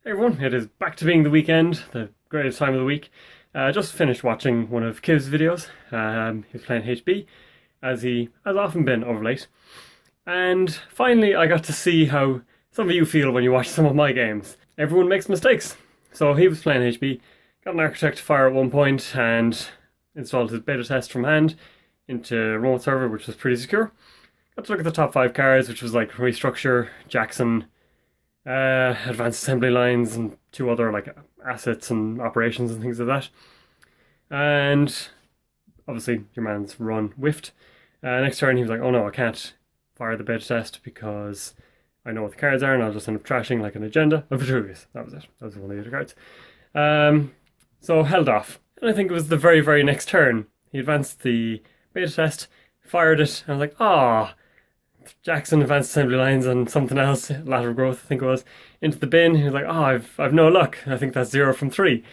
Hey everyone, it is back to being the weekend, the greatest time of the week. Just finished watching one of Kiv's videos. He was playing HB, as he has often been of late. And finally I got to see how some of you feel when you watch some of my games. Everyone makes mistakes. So he was playing HB, got an architect to fire at one point and installed his beta test from hand into remote server, which was pretty secure. Got to look at the top 5 cards, which was like Restructure, Jackson, advanced assembly lines, and 2 other like assets and operations and things like that. And obviously your man's run whiffed. Next turn he was like, oh no, I can't fire the beta test because I know what the cards are and I'll just end up trashing like an agenda of Vitruvius. That was it. That was one of the other cards. So held off. And I think it was the very, very next turn. He advanced the beta test, fired it, and I was like, ah, Jackson, advanced assembly lines, and something else, lateral growth, I think it was, into the bin. He was like, oh, I've no luck. I think that's 0 from 3.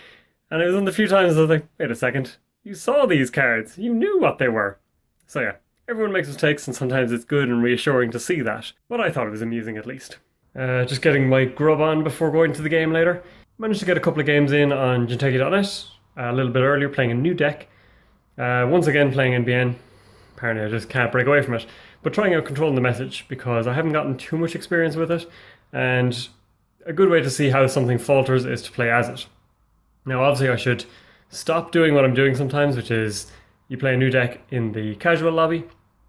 And it was one of the few times I was like, wait a second, you saw these cards. You knew what they were. So yeah, everyone makes mistakes, and sometimes it's good and reassuring to see that. But I thought it was amusing at least. Just getting my grub on before going to the game later. Managed to get a couple of games in on Jinteki.net a little bit earlier, playing a new deck. Once again playing NBN. Apparently I just can't break away from it. But trying out Controlling the Message, because I haven't gotten too much experience with it, and a good way to see how something falters is to play as it. Now obviously I should stop doing what I'm doing sometimes, which is you play a new deck in the casual lobby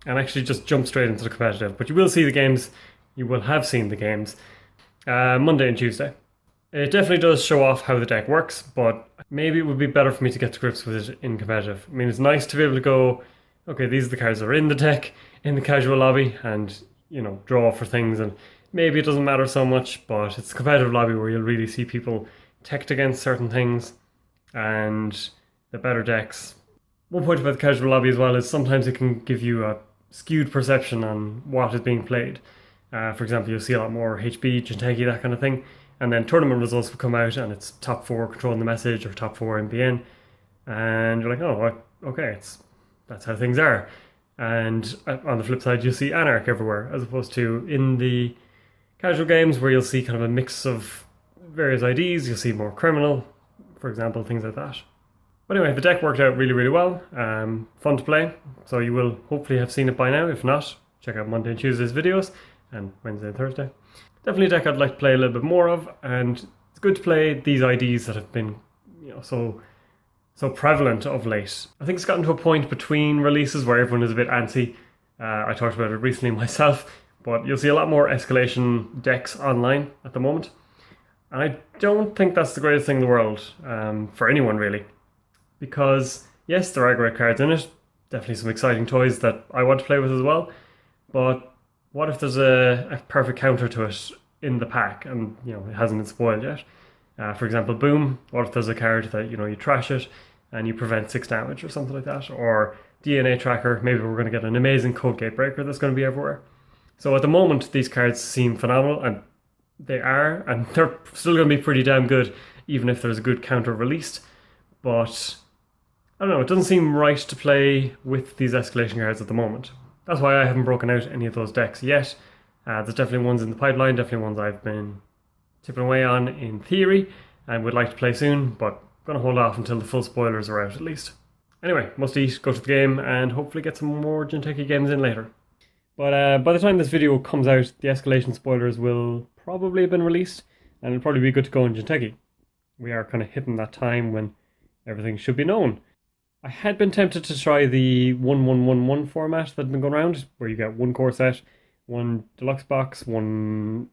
and actually just jump straight into the competitive. But you will see the games, you will have seen the games, Monday and Tuesday. It definitely does show off how the deck works, but maybe it would be better for me to get to grips with it in competitive. I mean, it's nice to be able to go, okay, these are the cards that are in the deck, in the casual lobby, and, you know, draw for things, and maybe it doesn't matter so much, but it's a competitive lobby where you'll really see people teched against certain things, and the better decks. One point about the casual lobby as well is sometimes it can give you a skewed perception on what is being played. For example, you'll see a lot more HB, Jinteki, that kind of thing, and then tournament results will come out and it's top 4 Controlling the Message or top 4 NBN, and you're like, oh, okay, that's how things are. And on the flip side, you'll see Anarch everywhere, as opposed to in the casual games where you'll see kind of a mix of various IDs. You'll see more Criminal, for example, things like that. But anyway, the deck worked out really, really well. Fun to play, so you will hopefully have seen it by now. If not, check out Monday and Tuesday's videos, and Wednesday and Thursday. Definitely a deck I'd like to play a little bit more of, and it's good to play these IDs that have been, you know, so prevalent of late. I think it's gotten to a point between releases where everyone is a bit antsy. I talked about it recently myself, but you'll see a lot more Escalation decks online at the moment. And I don't think that's the greatest thing in the world for anyone really. Because yes, there are great cards in it, definitely some exciting toys that I want to play with as well, but what if there's a perfect counter to it in the pack and, you know, it hasn't been spoiled yet? For example, Boom, what if there's a card that, you know, you trash it and you prevent 6 damage or something like that? Or DNA Tracker, maybe we're going to get an amazing Code Gate Breaker that's going to be everywhere. So at the moment, these cards seem phenomenal, and they are, and they're still going to be pretty damn good, even if there's a good counter released. But I don't know, it doesn't seem right to play with these Escalation cards at the moment. That's why I haven't broken out any of those decks yet. There's definitely ones in the pipeline, definitely ones I've been tipping away on in theory and would like to play soon, but I'm going to hold off until the full spoilers are out at least. Anyway, must eat, go to the game, and hopefully get some more Jinteki games in later. But by the time this video comes out, the Escalation spoilers will probably have been released, and it'll probably be good to go in Jinteki. We are kind of hitting that time when everything should be known. I had been tempted to try the 1111 format that had been going around, where you get 1 core set, 1 deluxe box, 1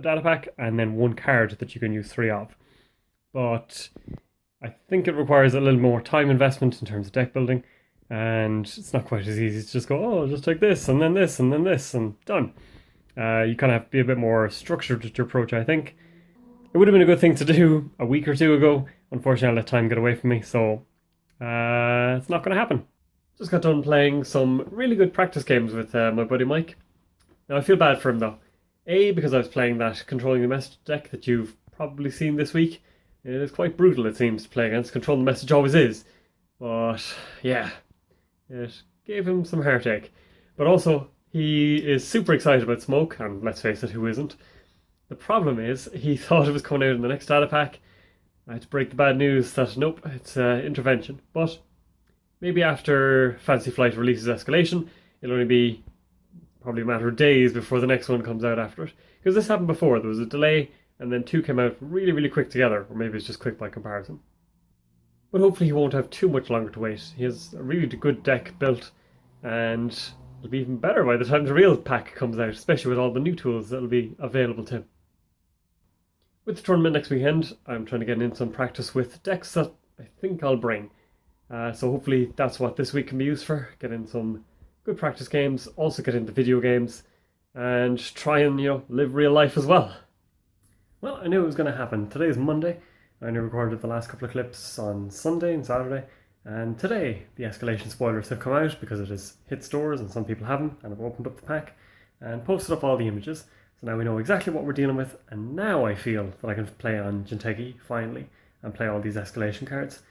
data pack, and then 1 card that you can use 3 of. But I think it requires a little more time investment in terms of deck building, and it's not quite as easy to just go, oh, just take this, and then this, and then this, and done. You kind of have to be a bit more structured with your approach, I think. It would have been a good thing to do a week or 2 ago. Unfortunately, I let time get away from me, so it's not going to happen. Just got done playing some really good practice games with my buddy Mike. Now I feel bad for him though. A, because I was playing that Controlling the Message deck that you've probably seen this week. It is quite brutal, it seems, to play against. Controlling the Message always is. But yeah, it gave him some heartache. But also, he is super excited about Smoke, and let's face it, who isn't? The problem is, he thought it was coming out in the next data pack. I had to break the bad news that nope, it's intervention. But maybe after Fantasy Flight releases Escalation, it'll only be probably a matter of days before the next one comes out after it. Because this happened before, there was a delay, and then two came out really, really quick together, or maybe it's just quick by comparison. But hopefully he won't have too much longer to wait. He has a really good deck built, and it'll be even better by the time the real pack comes out, especially with all the new tools that'll be available to him. With the tournament next weekend, I'm trying to get in some practice with decks that I think I'll bring. So hopefully that's what this week can be used for. Get in some good practice games, also get into video games, and try and, live real life as well. Well, I knew it was going to happen. Today is Monday. I only recorded the last couple of clips on Sunday and Saturday. And today, the Escalation spoilers have come out because it has hit stores and some people haven't, and I've opened up the pack and posted up all the images. So now we know exactly what we're dealing with, and now I feel that I can play on Jinteki, finally, and play all these Escalation cards.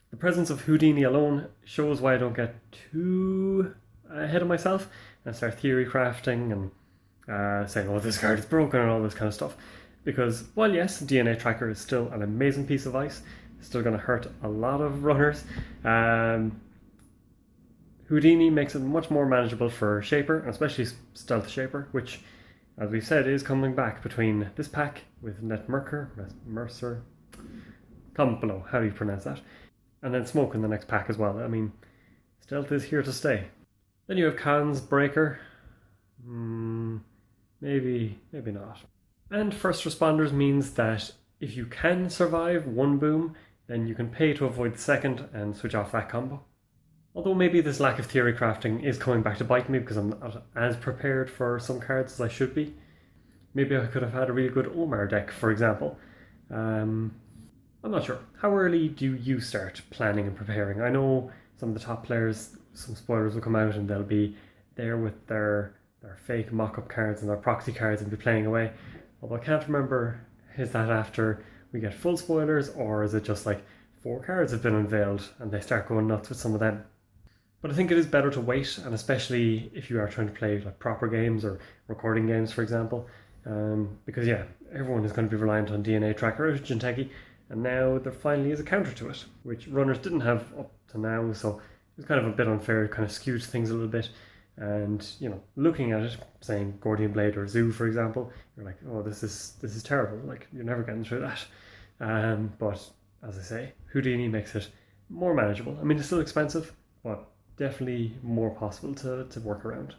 The presence of Houdini alone shows why I don't get too ahead of myself and start theory crafting and saying, oh, this card is broken and all this kind of stuff. Because, while yes, DNA Tracker is still an amazing piece of ice, it's still going to hurt a lot of runners, Houdini makes it much more manageable for Shaper, and especially Stealth Shaper, which, as we've said, is coming back between this pack with Mercer, comment below, how do you pronounce that? And then Smoke in the next pack as well. I mean, Stealth is here to stay. Then you have Khan's Breaker. Maybe not. And First Responders means that if you can survive one boom, then you can pay to avoid the second and switch off that combo. Although maybe this lack of theory crafting is coming back to bite me because I'm not as prepared for some cards as I should be. Maybe I could have had a really good Omar deck, for example. I'm not sure. How early do you start planning and preparing? I know some of the top players, some spoilers will come out and they'll be there with their fake mock-up cards and their proxy cards and be playing away. Although I can't remember, is that after we get full spoilers, or is it just like 4 cards have been unveiled and they start going nuts with some of them? But I think it is better to wait, and especially if you are trying to play like proper games or recording games, for example, because yeah, everyone is going to be reliant on DNA Tracker out of Jinteki, and now there finally is a counter to it, which runners didn't have up to now, so it was kind of a bit unfair, kind of skewed things a little bit. And looking at it, saying Gordian Blade or Zoo, for example, you're like, oh, this is terrible. Like, you're never getting through that. But as I say, Houdini makes it more manageable. I mean, it's still expensive, but definitely more possible to work around.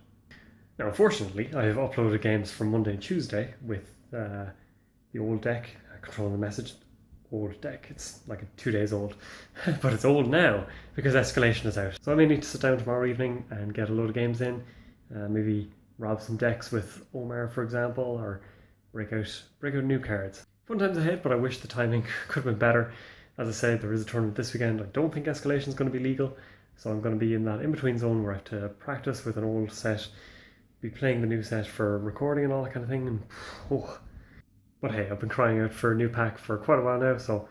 Now, unfortunately, I have uploaded games from Monday and Tuesday with the old deck, Control the Message. Old deck, it's like 2 days old, but it's old now because Escalation is out. So I may need to sit down tomorrow evening and get a load of games in, maybe rob some decks with Omar, for example, or break out new cards. Fun times ahead, but I wish the timing could have been better. As I said, there is a tournament this weekend. I don't think Escalation is going to be legal, so I'm going to be in that in-between zone where I have to practice with an old set, be playing the new set for recording and all that kind of thing, and but hey, I've been crying out for a new pack for quite a while now, so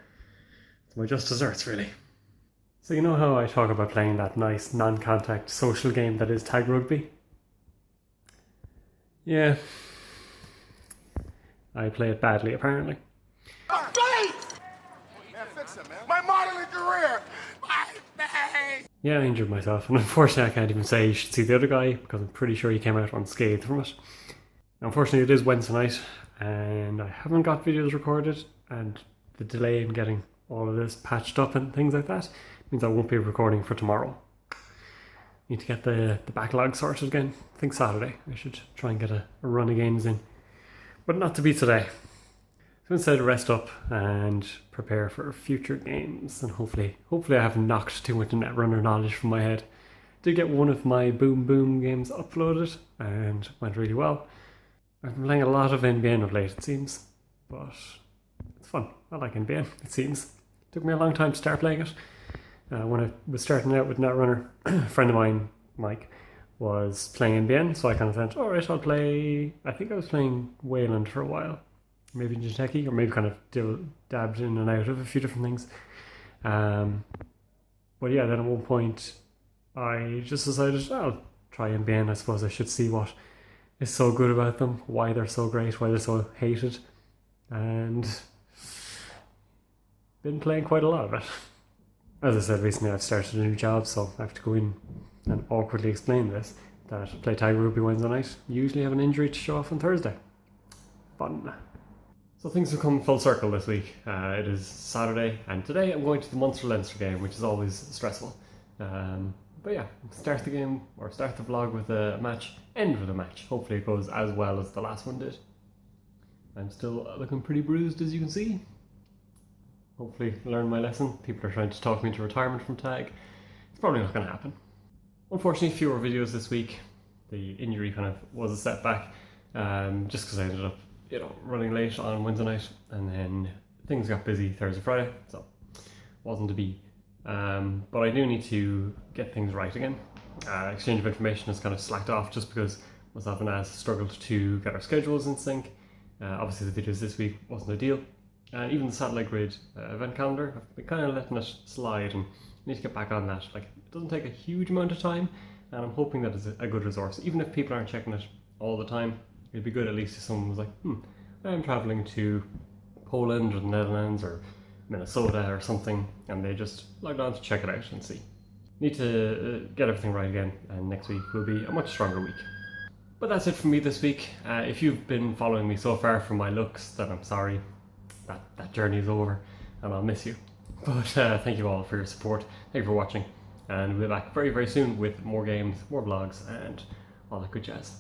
it's my just desserts, really. So you know how I talk about playing that nice non-contact social game that is tag rugby? Yeah, I play it badly, apparently. Man, fix it, man. My modeling career! Yeah, I injured myself, and unfortunately I can't even say you should see the other guy, because I'm pretty sure he came out unscathed from it. Unfortunately, it is Wednesday night, and I haven't got videos recorded, and the delay in getting all of this patched up and things like that means I won't be recording for tomorrow. Need to get the backlog sorted again. I think Saturday I should try and get a run of games in, but not to be today. So instead, rest up and prepare for future games, and hopefully I haven't knocked too much Netrunner knowledge from my head. Did get one of my Boom Boom games uploaded and went really well. I've been playing a lot of NBN of late, it seems, but it's fun. I like NBN, it seems. It took me a long time to start playing it. When I was starting out with Netrunner, a friend of mine, Mike, was playing NBN, so I kind of thought, alright, I'll play... I think I was playing Wayland for a while. Maybe Jinteki, or maybe kind of dabbed in and out of a few different things. But yeah, then at one point, I just decided, I'll try NBN. I suppose I should see what is so good about them, why they're so great, why they're so hated, and been playing quite a lot of it. As I said recently, I've started a new job, so I have to go in and awkwardly explain this, that I play Tiger Rugby Wednesday night, usually have an injury to show off on Thursday. Fun. So things have come full circle this week. It is Saturday, and today I'm going to the Munster-Leinster game, which is always stressful. But yeah, start the game, or start the vlog with a match, end with a match. Hopefully it goes as well as the last one did. I'm still looking pretty bruised, as you can see. Hopefully learn my lesson. People are trying to talk me into retirement from tag. It's probably not going to happen. Unfortunately, fewer videos this week. The injury kind of was a setback, just because I ended up, running late on Wednesday night, and then things got busy Thursday, Friday, so wasn't to be. But I do need to get things right again. Exchange of information has kind of slacked off just because myself and Az struggled to get our schedules in sync. Obviously the videos this week wasn't ideal. And even the satellite grid event calendar, I've been kind of letting it slide and need to get back on that. Like, it doesn't take a huge amount of time, and I'm hoping that it's a good resource. Even if people aren't checking it all the time, it'd be good at least if someone was like, I'm travelling to Poland or the Netherlands or Minnesota or something, and they just logged on to check it out and see. Need to get everything right again, and next week will be a much stronger week. But that's it from me this week. If you've been following me so far from my looks, then I'm sorry. That journey is over, and I'll miss you. But thank you all for your support. Thank you for watching, and we'll be back very, very soon with more games, more vlogs, and all that good jazz.